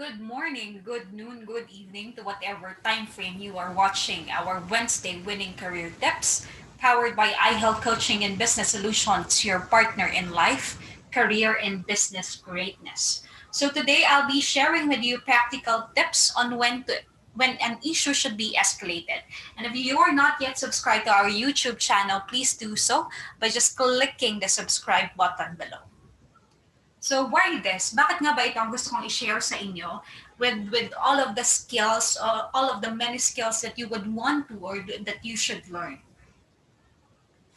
Good morning, good noon, good evening to whatever time frame you are watching our Wednesday Winning Career Tips, powered by iHELP Coaching and Business Solutions, your partner in life, career, and business greatness. So today I'll be sharing with you practical tips on when an issue should be escalated. And if you are not yet subscribed to our YouTube channel, please do so by just clicking the subscribe button below. So why this? Bakit nga ba ito ang gusto kong i-share sa inyo with all of the skills, all of the many skills that you would want to or that you should learn?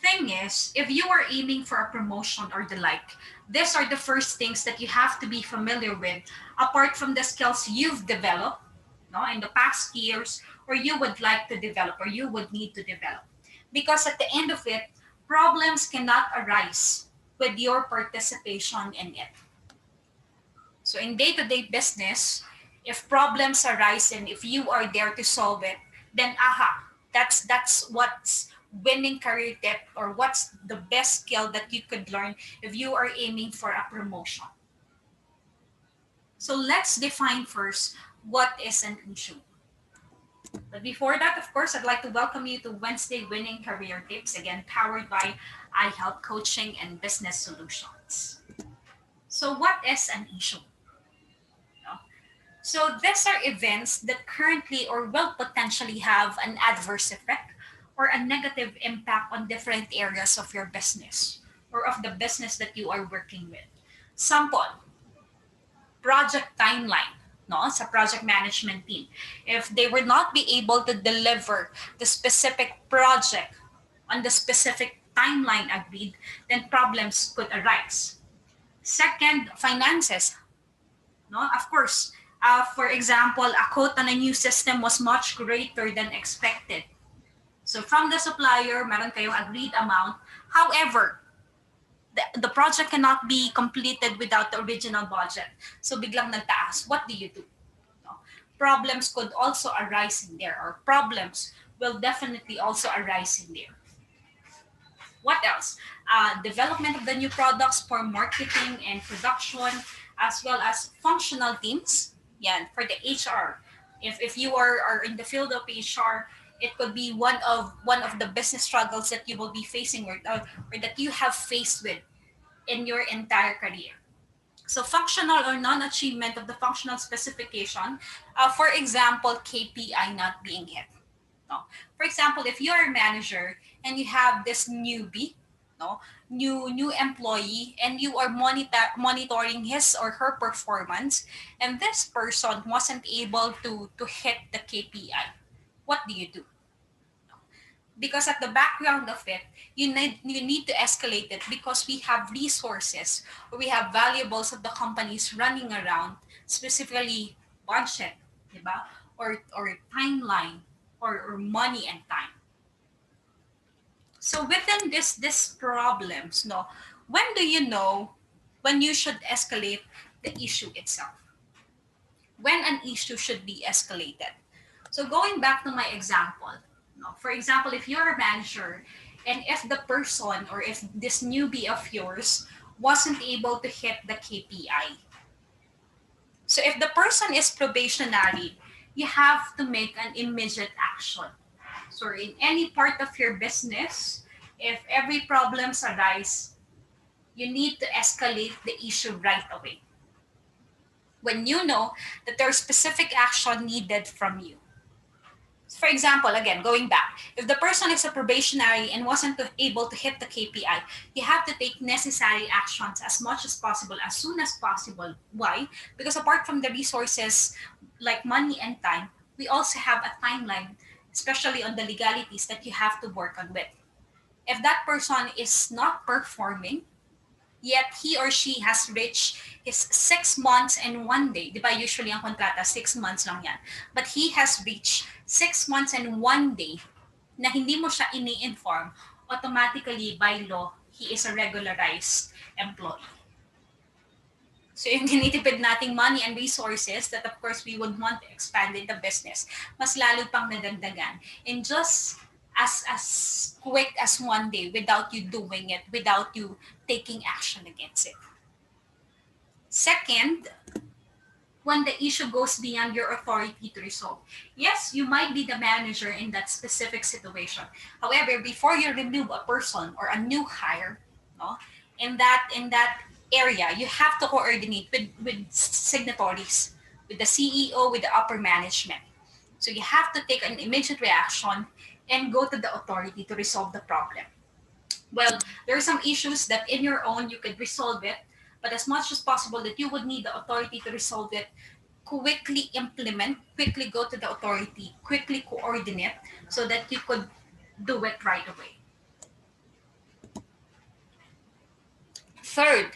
Thing is, if you are aiming for a promotion or the like, these are the first things that you have to be familiar with, apart from the skills you've developed no, in the past years, or you would like to develop, or you would need to develop. Because at the end of it, problems cannot arise with your participation in it. So in day-to-day business, if problems arise and if you are there to solve it, then that's what's winning career tip or what's the best skill that you could learn if you are aiming for a promotion. So let's define first what is an issue. But before that, of course, I'd like to welcome you to Wednesday Winning Career Tips, again powered by iHELP Coaching and Business Solutions. So what is an issue? So these are events that currently or will potentially have an adverse effect or a negative impact on different areas of your business or of the business that you are working with. Sample, project timeline. No, sa project management team. If they will not be able to deliver the specific project on the specific timeline agreed, then problems could arise. Second, finances. No, of course, for example, a quote on a new system was much greater than expected. So from the supplier, meron kayong agreed amount. However, the project cannot be completed without the original budget. So biglang nagtaas. What do you do? No? Problems could also arise in there, or problems will definitely also arise in there. What else? Development of the new products for marketing and production, as well as functional teams. Yeah, for the HR. If you are in the field of HR, it could be one of the business struggles that you will be facing or that you have faced with in your entire career. So functional or non-achievement of the functional specification, for example, KPI not being hit. No. For example, if you're a manager and you have this newbie, no, new employee, and you are monitoring his or her performance, and this person wasn't able to hit the KPI, what do you do? Because at the background of it, you need to escalate it because we have resources or we have valuables of the companies running around, specifically budget, diba? Or timeline or money and time. So within this problems, no, when do you know when you should escalate the issue itself? When an issue should be escalated. So going back to my example, no, for example, if you're a manager and if the person or if this newbie of yours wasn't able to hit the KPI. So if the person is probationary, you have to make an immediate action. So in any part of your business, if every problems arise, you need to escalate the issue right away. When you know that there's specific action needed from you. For example, again, going back, if the person is a probationary and wasn't able to hit the KPI, you have to take necessary actions as much as possible, as soon as possible. Why? Because apart from the resources like money and time, we also have a timeline, especially on the legalities that you have to work on with. If that person is not performing, yet he or she has reached his 6 months and 1 day. Di ba usually ang kontrata, 6 months lang yan. But he has reached 6 months and 1 day na hindi mo siya ini-inform, automatically by law, he is a regularized employee. So yung tinitipid nating money and resources that of course we would want to expand in the business, mas lalo pang nadagdagan. And just as quick as 1 day without you doing it, without you taking action against it. Second, when the issue goes beyond your authority to resolve. Yes, you might be the manager in that specific situation. However, before you remove a person or a new hire, no, in that area, you have to coordinate with signatories, with the CEO, with the upper management. So you have to take an immediate reaction and go to the authority to resolve the problem. Well, there are some issues that in your own you could resolve it, but as much as possible that you would need the authority to resolve it, quickly implement, quickly go to the authority, quickly coordinate so that you could do it right away. Third,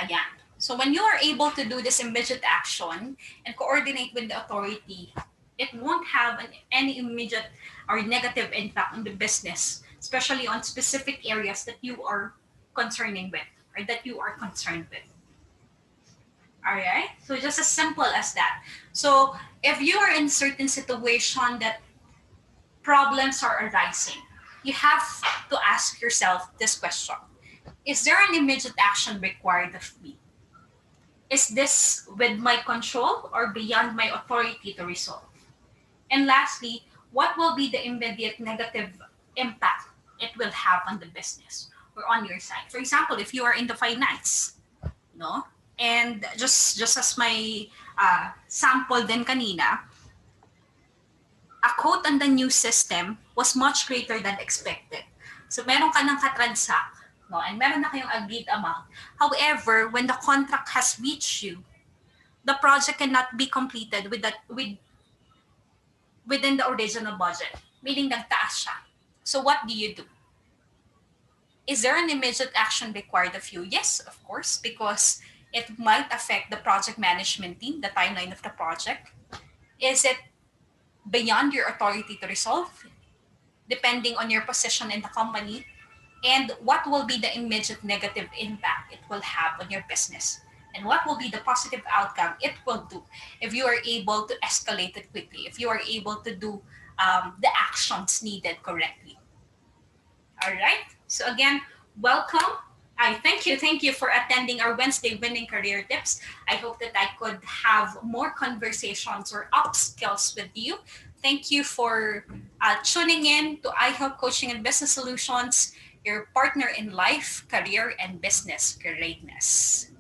again, so when you are able to do this immediate action and coordinate with the authority, it won't have any immediate or negative impact on the business, especially on specific areas that you are concerning with or that you are concerned with. All right. So just as simple as that. So if you are in certain situation that problems are arising, you have to ask yourself this question. Is there an immediate action required of me? Is this with my control or beyond my authority to resolve? And lastly, what will be the immediate negative impact it will have on the business or on your side? For example, if you are in the finance, no? And just as my sample din kanina, a quote on the new system was much greater than expected. So meron ka ng katransact, no? And meron na kayong agreed amount. However, when the contract has reached you, the project cannot be completed within the original budget, meaning nagtaas siya. So what do you do? Is there an immediate action required of you? Yes, of course, because it might affect the project management team, the timeline of the project. Is it beyond your authority to resolve, depending on your position in the company? And what will be the immediate negative impact it will have on your business? And what will be the positive outcome it will do if you are able to escalate it quickly, if you are able to do the actions needed correctly? All right. So again, welcome. I thank you for attending our Wednesday Winning Career Tips. I hope that I could have more conversations or upskills with you. Thank you for tuning in to iHELP Coaching and Business Solutions, your partner in life, career, and business greatness.